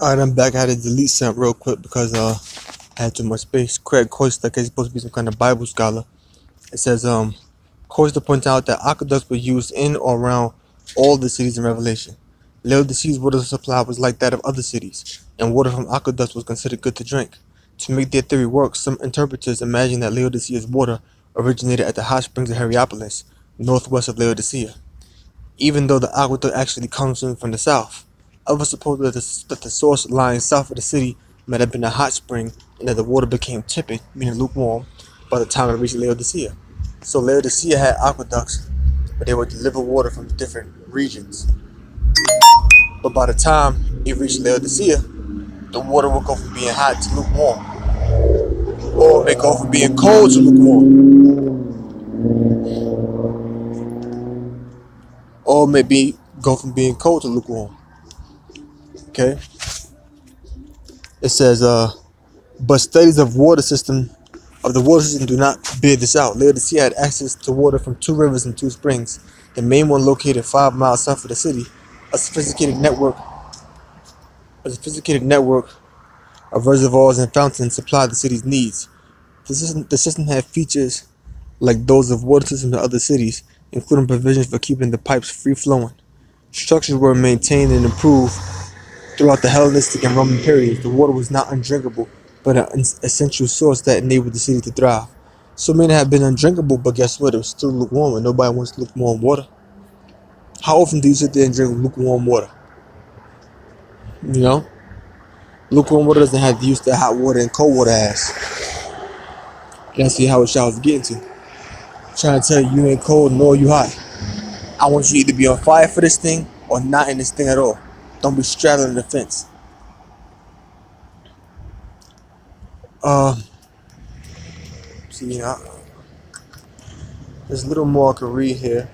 Alright, I'm back. I had to delete something real quick because I had too much space. Craig Coyster, he's supposed to be some kind of Bible scholar. It says Coyster points out that aqueducts were used in or around all the cities in Revelation. Laodicea's water supply was like that of other cities, and water from aqueducts was considered good to drink. To make their theory work, some interpreters imagine that Laodicea's water originated at the hot springs of Hierapolis, northwest of Laodicea, even though the aqueduct actually comes in from the south. Others suppose that the source lying south of the city might have been a hot spring and that the water became tepid, meaning lukewarm, by the time it reached Laodicea. So Laodicea had aqueducts, but they would deliver water from different regions. But by the time it reached Laodicea, the water would go from being hot to lukewarm, or it may go from being cold to lukewarm, or maybe go from being cold to lukewarm. Okay? It says, but studies of the water system do not bear this out. Laodicea had access to water from 2 rivers and 2 springs. The main one located 5 miles south of the city. A sophisticated network of reservoirs and fountains supplied the city's needs. The system had features like those of water systems in other cities, including provisions for keeping the pipes free flowing. Structures were maintained and improved throughout the Hellenistic and Roman periods. The water was not undrinkable, but an essential source that enabled the city to thrive. So many have been undrinkable, but guess what? It was still lukewarm, and nobody wants lukewarm water. How often do you sit there and drink lukewarm water? You know, lukewarm water doesn't have the use that hot water and cold water has. That's how what y'all was getting to. I'm trying to tell you, you ain't cold nor you hot. I want you to either be on fire for this thing or not in this thing at all. Don't be straddling the fence. See, there's a little more I could read here.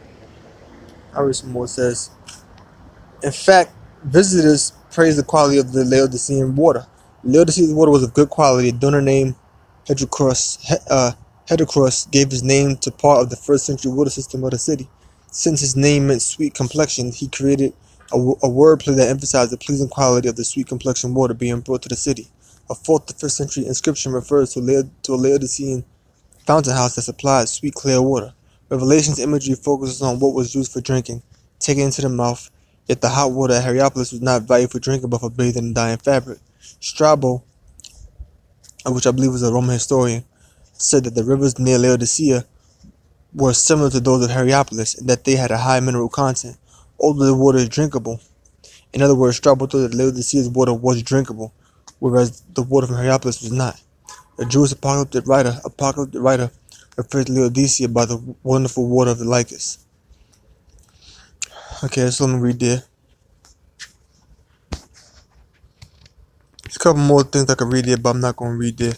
I'll read some more. It says, in fact, visitors praised the quality of the Laodicean water. Laodicea's water was of good quality. A donor named Hydrocrus gave his name to part of the first century water system of the city. Since his name meant sweet complexion, he created a wordplay that emphasized the pleasing quality of the sweet complexion water being brought to the city. A 4th to 5th century inscription refers to a Laodicean fountain house that supplied sweet clear water. Revelation's imagery focuses on what was used for drinking, taken into the mouth, yet the hot water at Hierapolis was not valued for drinking but for bathing in dyeing fabric. Strabo, which I believe was a Roman historian, said that the rivers near Laodicea were similar to those of Hierapolis in that they had a high mineral content, although the water is drinkable. In other words, Strabo thought that Laodicea's water was drinkable, whereas the water from Hierapolis was not. The Jewish apocalyptic writer refers to Laodicea by the wonderful water of the Lycus. Okay, so let me read there. There's a couple more things I could read there, but I'm not going to read there.